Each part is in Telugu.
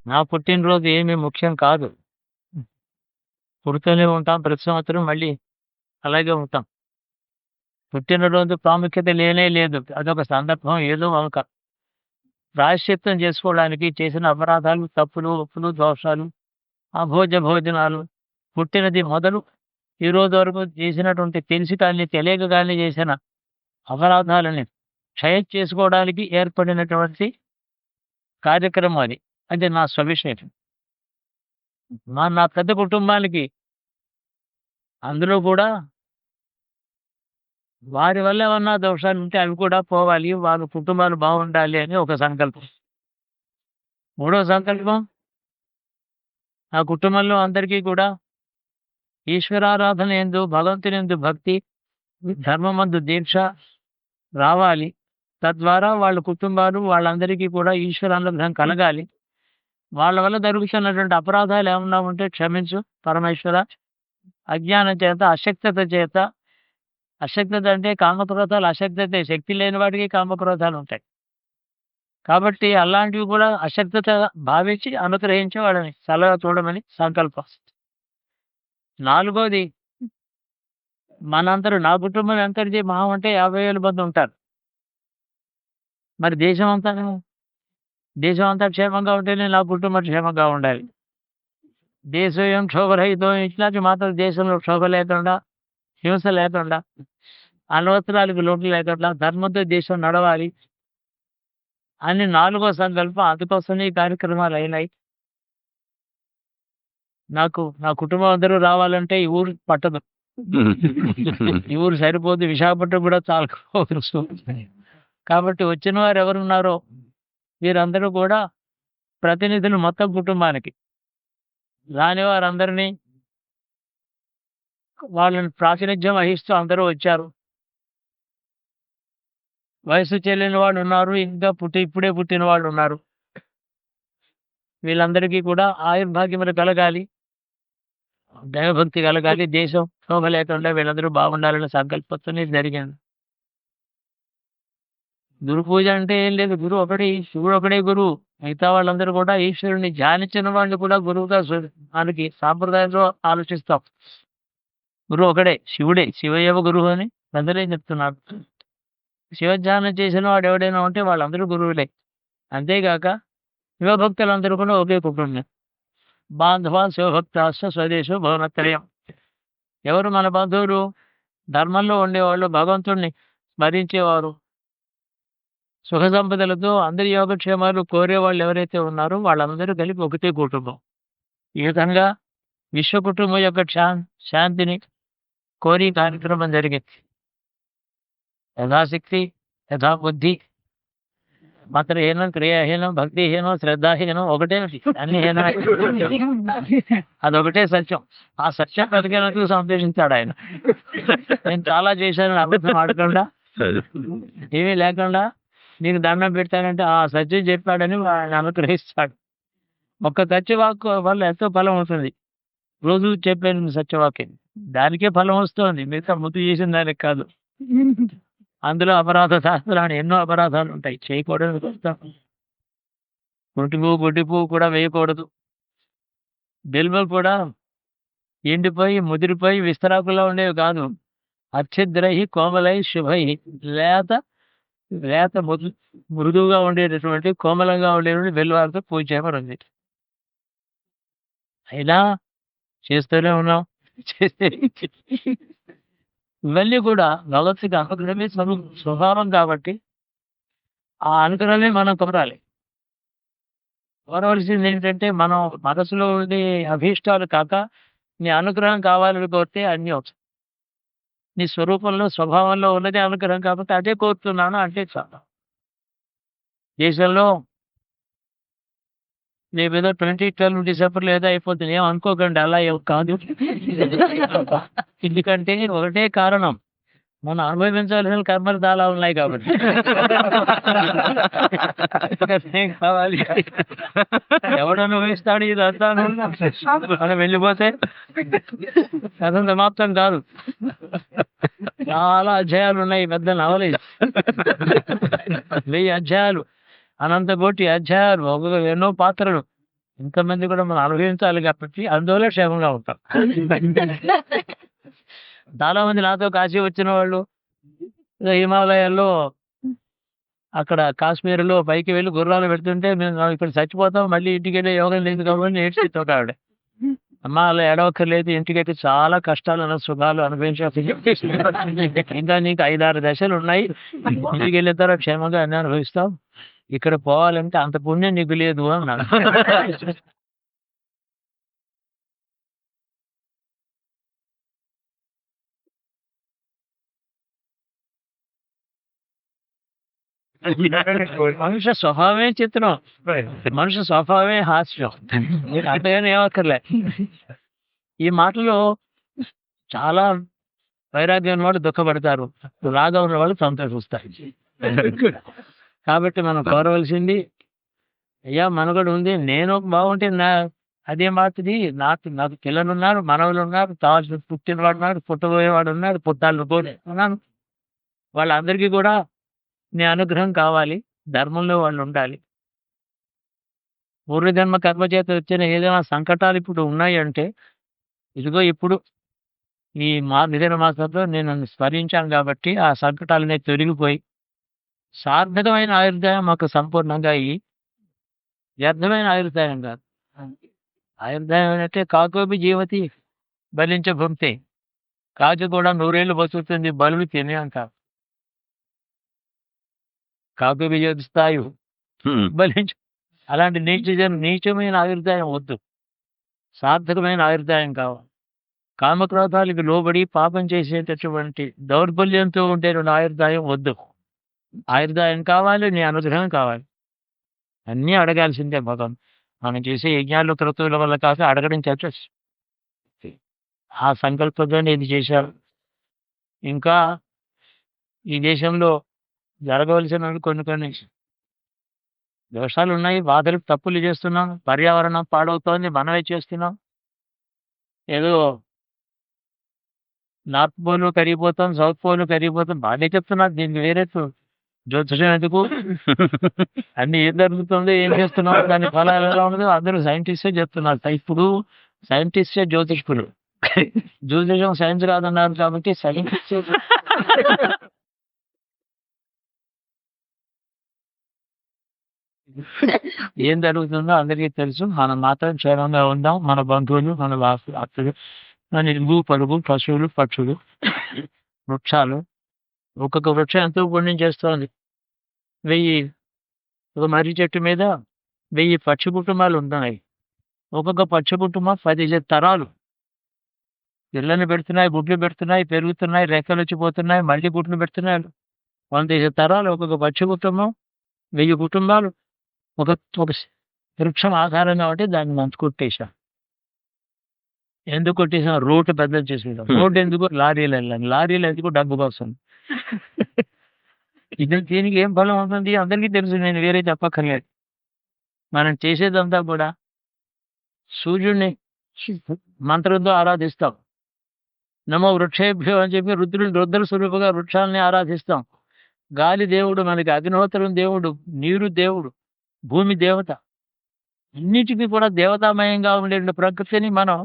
నా పుట్టినరోజు ఏమీ ముఖ్యం కాదు. పుడుతూనే ఉంటాం. ప్రతి సంవత్సరం మళ్ళీ అలాగే ఉంటాం. పుట్టినరోజు ప్రాముఖ్యత లేనే లేదు. అదొక సందర్భం, ఏదో ఒక ప్రాయశ్చిత్తం చేసుకోవడానికి చేసిన అపరాధాలు, తప్పులు, ఒప్పులు, దోషాలు, అభోజ్య భోజనాలు, పుట్టినది మొదలు ఈ రోజు వరకు చేసినటువంటి తెలిసి కానీ, తెలియక కానీ చేసిన అపరాధాలని క్షయం చేసుకోవడానికి ఏర్పడినటువంటి కార్యక్రమం అది. అది నా స్వవిశేషం. నా పెద్ద కుటుంబానికి అందులో కూడా వారి వల్ల ఏమన్నా దోషాలుంటే అవి కూడా పోవాలి. వాళ్ళ కుటుంబాలు బాగుండాలి అని ఒక సంకల్పం. మూడో సంకల్పం, ఆ కుటుంబంలో అందరికీ కూడా ఈశ్వరారాధన యందు, భగవంతునియందు భక్తి, ధర్మమందు దీక్ష రావాలి. తద్వారా వాళ్ళ కుటుంబాలు వాళ్ళందరికీ కూడా ఈశ్వరానుగ్రహం కలగాలి. వాళ్ళ వల్ల జరుగుతున్నటువంటి అపరాధాలు ఏమన్నా ఉంటే క్షమించు పరమేశ్వర. అజ్ఞానం చేత, అశక్తత చేత, అశక్తత అంటే కామక్రోధాలు అశక్తతే. శక్తి లేని వాడికి కామక్రోధాలు ఉంటాయి. కాబట్టి అలాంటివి కూడా అశక్తత భావించి అనుగ్రహించి వాళ్ళని చల్లగా చూడమని సంకల్పం. నాలుగోది, మనందరూ, నా కుటుంబం ఎంతటిది మహా అంటే 50,000 మంది ఉంటారు. మరి దేశం అంతా క్షేమంగా ఉంటేనే నా కుటుంబం క్షేమంగా ఉండాలి. దేశోయం క్షోభరహితం, ఇట్లాంటి మాత్రం దేశంలో క్షోభ లేకుండా, హింస లేకుండా, అనవసరాలకు లోటు లేకుండా ధర్మంతో దేశం నడవాలి అని నాలుగో సంకల్పం. అందుకోసమే ఈ కార్యక్రమాలు అయినాయి. నాకు నా కుటుంబం అందరూ రావాలంటే ఈ ఊరు పట్టదు. ఈ ఊరు సరిపోదు. విశాఖపట్నం కూడా చాలా కాబట్టి వచ్చిన వారు ఎవరున్నారో వీరందరూ కూడా ప్రతినిధులు మొత్తం కుటుంబానికి. రాని వారందరినీ వాళ్ళని ప్రాతినిధ్యం వహిస్తూ అందరూ వచ్చారు. వయసు చెల్లిన వాళ్ళు ఉన్నారు, ఇంకా ఇప్పుడే పుట్టిన వాళ్ళు ఉన్నారు. వీళ్ళందరికీ కూడా ఆయుర్భాగ్యములు కలగాలి, దైవభక్తి కలగాలి, దేశం శోభ లేకుండా వీళ్ళందరూ బాగుండాలనే సంకల్పంతోనే జరిగింది. గురు పూజ అంటే ఏం లేదు. గురువు ఒకటి, శివుడు ఒకడే గురువు. మిగతా వాళ్ళందరూ కూడా ఈశ్వరుని ధ్యానించిన వాళ్ళు కూడా గురువుగా మనకి సాంప్రదాయంలో ఆలోచిస్తాం. గురువు ఒకడే, శివుడే. శివయేవ గురువు అని పెద్దలే చెప్తున్నారు. శివధ్యానం చేసిన వాడు ఎవడైనా ఉంటే వాళ్ళందరూ గురువులే. అంతేగాక శివభక్తులందరూ కూడా ఒకే కుటుంబం. బాంధవ శివభక్తాశ్చ స్వదేశో భవనత్రయం. ఎవరు మన బంధువులు? ధర్మంలో ఉండేవాళ్ళు, భగవంతుడిని స్మరించేవారు, సుఖ సంపదలతో అందరి యోగక్షేమాలు కోరేవాళ్ళు ఎవరైతే ఉన్నారో వాళ్ళందరూ కలిపి ఒకటే కుటుంబం. ఈ విధంగా విశ్వ కుటుంబం యొక్క శాంతిని కోరి కార్యక్రమం జరిగింది. యథాశక్తి, యథాబుద్ధి, మంత్రహీనం, క్రియాహీనం, భక్తిహీనం, శ్రద్ధాహీనం, ఒకటే అన్ని హీనం. అదొకటే సత్యం. ఆ సత్యం బతికేందుకు సంతోషించాడు ఆయన. నేను చాలా చేశాను, అబద్ధం ఆడకుండా, ఏమీ లేకుండా నీకు దండం పెడతానంటే ఆ సత్యం చెప్పాడని ఆయన అనుగ్రహిస్తాడు. ఒక్క సత్యవాక్కు వల్ల ఎంతో ఫలం అవుతుంది. రోజు చెప్పాను సత్యవాక్యం, దానికే ఫలం వస్తుంది, మిగతా ముందు చేసిన దానికి కాదు. అందులో అపరాధ శాస్త్రాన్ని ఎన్నో అపరాధాలు ఉంటాయి, చేయకూడదు. గుడ్డి పువ్వు కూడా వేయకూడదు. బిల్వలు కూడా ఎండిపోయి ముదిరిపోయి విస్తరాకుల్లో ఉండేవి కాదు. అచ్ఛిద్రై కోమలై శుభై, లేత మృదువుగా ఉండేటటువంటి, కోమలంగా ఉండేటువంటి బెల్వాలతో పూజ చేయమని ఉంది. అయినా చేస్తూనే ఉన్నాం. ఇవన్నీ కూడా భగవద్గీత అనుగ్రహమే స్వభావం కాబట్టి ఆ అనుగ్రహమే మనం కోరాలి. కోరవలసింది ఏంటంటే మనం మనసులో ఉండే అభీష్టాలు కాక నీ అనుగ్రహం కావాలని కోరితే అన్నీ అవుతాయి. నీ స్వరూపంలో, స్వభావంలో ఉన్నదే అనుగ్రహం కాబట్టి అదే కోరుతున్నాను అంటే చాలా. దేశంలో రేపేదో 2012 డిసెంబర్లో ఏదో అయిపోతుంది, ఏం అనుకోకండి, అలా కాదు. ఎందుకంటే ఒకటే కారణం, మనం అనుభవించాల్సిన కర్మలు చాలా ఉన్నాయి కాబట్టి. కావాలి ఎవడు అనుభవిస్తాడు ఇదంతా? మనం వెళ్ళిపోతే కథ సమాప్తం కాదు. చాలా అధ్యాయాలు ఉన్నాయి, పెద్ద నవలి, 1000 అధ్యాయాలు, అనంత కోటి అధ్యాయాలు, ఎన్నో పాత్రలు, ఇంతమంది కూడా మనం అనుభవించాలి కాబట్టి అందువల్ల క్షేమంగా ఉంటాం. చాలా మంది నాతో కాశీ వచ్చిన వాళ్ళు హిమాలయాల్లో అక్కడ కాశ్మీర్లో పైకి వెళ్ళి గుర్రాలు పెడుతుంటే మేము ఇక్కడ చచ్చిపోతాం, మళ్ళీ ఇంటికి వెళ్ళి యోగం లేదు కాబట్టి ఏడ్చితో ఆవిడ. అమ్మ అలా ఏడవక్కర్లేదు, ఇంటికైతే చాలా కష్టాలు సుఖాలు అనుభవించాలి, ఇంకా నీకు 5-6 దశలు ఉన్నాయి, ఇంటికి వెళ్ళిన తర్వాత క్షేమంగా అన్ని అనుభవిస్తాం, ఇక్కడ పోవాలంటే అంత పుణ్యం నీకు లేదు అన్నాడు. మనుష్య స్వభావమే చిత్రం, మనుష్య స్వభావమే హాస్యం, నీకు అంతగానే ఏమక్కర్లే. ఈ మాటలో చాలా వైరాగ్యం ఉన్నవాళ్ళు దుఃఖపడతారు, రాగా ఉన్న వాళ్ళు సంతోషిస్తారు. కాబట్టి మనం కోరవలసింది, అయ్యా మనుగడ ఉంది, నేను బాగుంటే అదే మాటది, నాకు పిల్లలు ఉన్నారు, మనవలు ఉన్నారు, కావాల్సిన పుట్టినవాడు ఉన్నాడు, పుట్టబోయేవాడు ఉన్నాడు, పుట్టాలను కోరుకున్నాను, వాళ్ళందరికీ కూడా నీ అనుగ్రహం కావాలి, ధర్మంలో వాళ్ళు ఉండాలి. పూర్వజన్మ కర్మ చేత వచ్చిన ఏదైనా సంకటాలు ఇప్పుడు ఉన్నాయి అంటే, ఇదిగో ఇప్పుడు ఈ మిథున మాసంలో నేను నన్ను స్మరించాను కాబట్టి ఆ సంకటాలనే తొలగిపోయి సార్థకమైన ఆయుర్దాయం మాకు సంపూర్ణంగా అయ్యి, వ్యర్థమైన ఆయుర్దాయం కాదు. ఆయుర్దాయం అంటే కాకోపి జీవతి బలించ భుంక్తే, కాకి కూడా 100 ఏళ్ళు బతుకుతుంది, బలులు తిని అంటారు. కాకోపి జ్యోతిస్తాయు బలించు. అలాంటి నీచమైన ఆయుర్దాయం వద్దు, సార్థకమైన ఆయుర్దాయం కావాలి. కామక్రోధాలకు లోబడి పాపం చేసేటటువంటి దౌర్బల్యంతో ఉండే ఆయుర్దాయం వద్దు. ఆయుర్దాయం కావాలి, నీ అనుగ్రహం కావాలి. అన్నీ అడగాల్సిందే భగవం. మనం చేసే యజ్ఞాలు క్రతువుల వల్ల కాక అడగడం చేత ఆ సంకల్పంతోనే ఇది చేశారు. ఇంకా ఈ దేశంలో జరగవలసిన కొన్ని దోషాలు ఉన్నాయి, బాధలు తప్పులు చేస్తున్నాం, పర్యావరణం పాడవుతోంది, మనమే చేస్తున్నాం. ఏదో నార్త్ పోల్ కరిగిపోతాం, సౌత్ పోల్ కరిగిపోతాం, బాగానే చెప్తున్నారు. దీనికి వేరే జ్యోతిషం ఎందుకు? అన్ని ఏం జరుగుతుందో, ఏం చేస్తున్నాం, దాని ఫలాలు ఎలా ఉండదో అందరూ సైంటిస్టే చెప్తున్నారు. ఇప్పుడు సైంటిస్టే జ్యోతిష్కులు, జ్యోతిషం సైన్స్ కాదన్నారు కాబట్టి సైంటిస్టే. ఏం జరుగుతుందో అందరికీ తెలుసు. మనం మాత్రం క్షేమంగా ఉందాం. మన బంధువులు, మన అత్తలు, మన ఇరుగు పరుగు, పశువులు, పక్షులు, వృక్షాలు. ఒక్కొక్క వృక్షం ఎంతో పుణ్యం చేస్తోంది. 1000 ఒక మర్రి చెట్టు మీద 1000 పక్షి కుటుంబాలు ఉంటున్నాయి. ఒక్కొక్క పక్షి కుటుంబం 10 తరాలు పిల్లల్ని పెడుతున్నాయి, గుడ్లు పెడుతున్నాయి, పెరుగుతున్నాయి, రెక్కలు వచ్చిపోతున్నాయి, మళ్ళీ గుడ్లు పెడుతున్నాయి. 100 తరాలు ఒక్కొక్క పక్షి కుటుంబం, 1000 కుటుంబాలు. ఒక వృక్షం ఆకారంగా ఉంటే దాన్ని మంచు కొట్టేశాం. ఎందుకు కొట్టేసాం? రోడ్డు పెద్దలు చేసేసాం. రోడ్డు ఎందుకు? లారీలు వెళ్ళాలి. లారీలు ఎందుకు? డబ్బు కోసం. దీనికి ఏం ఫలం అవుతుంది అందరికీ తెలుసు, నేను వేరే చెప్పక్కర్లేదు. మనం చేసేదంతా కూడా సూర్యుడిని మంత్రంతో ఆరాధిస్తాం. నమో వృక్షేభ్యో అని చెప్పి రుద్ర స్వరూపుగా వృక్షాలని ఆరాధిస్తాం. గాలి దేవుడు మనకి, అగ్నిహోత్రం దేవుడు, నీరు దేవుడు, భూమి దేవత, అన్నిటికీ కూడా దేవతామయంగా ఉండే ప్రకృతిని మనం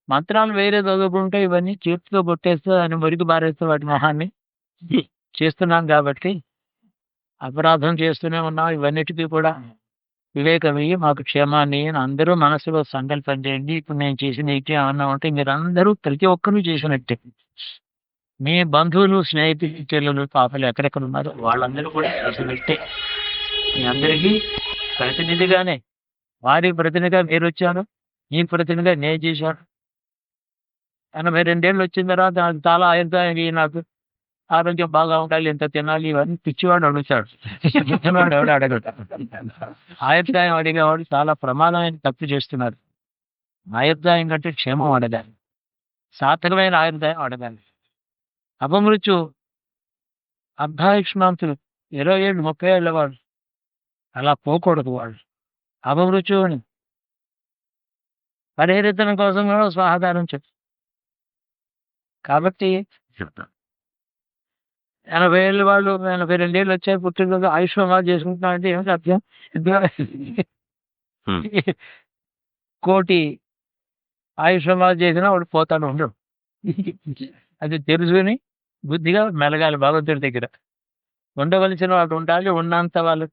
మంత్రాలు వేరే చదువుకుంటే ఇవన్నీ చేతితో కొట్టేస్తూ దాన్ని మురికి బారేస్తూ వాటి మొహాన్ని చేస్తున్నాం. కాబట్టి అపరాధం చేస్తూనే ఉన్నాం. ఇవన్నిటికీ కూడా వివేకమయ్యి మాకు క్షేమాన్ని అందరూ మనసులో సంకల్పం చేయండి. ఇప్పుడు నేను చేసిన ఇట్లా ఏమన్నా ఉంటే మీరందరూ ప్రతి ఒక్కరూ చేసినట్టే, మీ బంధువులు, స్నేహితులు, పాపలు ఎక్కడెక్కడ ఉన్నారో వాళ్ళందరూ కూడా చేసినట్టే. మీ అందరికీ ప్రతినిధిగానే, వారి ప్రతినిధిగా మీరు వచ్చారు, ఈ ప్రతినిధిగా నేను చేశాను. 82 ఏళ్ళు వచ్చిన తర్వాత నాకు చాలా ఆయుర్దాయం, నాకు ఆరోగ్యం బాగా ఉండాలి, ఎంత తినాలి, ఇవన్నీ పిచ్చివాడు అడుగుతాడు. పిచ్చివాడు ఎవడు అడగడు. ఆయుర్దాయం అడిగేవాడు చాలా ప్రమాదమైన తప్పు చేస్తున్నారు. ఆయుర్దాయం కంటే క్షేమం అడగాలి, సార్థకమైన ఆయుర్దాయం అడగాలి. అపమృత్యు అర్ధాయుష్మాంతులు 20 ఏళ్ళు 30 ఏళ్ళ వాడు అలా పోకూడదు. వాళ్ళు అపమృత్యువుని పరిహరించడం కోసం కూడా స్వాహాదానం చెప్పు. కాబట్టి 80 ఏళ్ళు వాళ్ళు 82 ఏళ్ళు వచ్చాయి, పుట్టినరోజు ఆయుష్మాన్ చేసుకుంటున్నామంటే ఏమిటి అర్థం? కోటి ఆయుష్మాలు చేసినా వాడు పోతాడు ఉండడు. అది తెలుసుకుని బుద్ధిగా మెలగాలి భగవంతుడి దగ్గర. ఉండవలసిన వాళ్ళు ఉండాలి, ఉన్నంత వాళ్ళు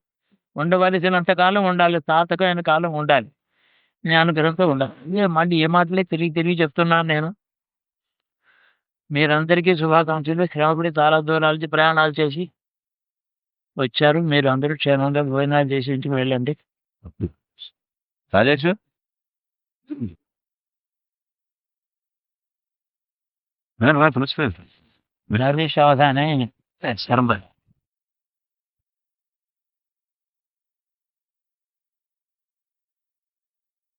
ఉండవలసినంత కాలం ఉండాలి, తాతకమైన కాలం ఉండాలి, నీ అనుగ్రహంతో ఉండాలి. మళ్ళీ ఏ మాటలే తిరిగి చెప్తున్నాను నేను. మీరందరికీ శుభాకాంక్షలు. శ్రమపడి చాలా దూరాల నుంచి ప్రయాణాలు చేసి వచ్చారు. మీరు అందరూ క్షేమంగా భోజనాలు చేసి ఇంటికి వెళ్ళండి. రాజేష్ నరేష్ అవధానే శర్మ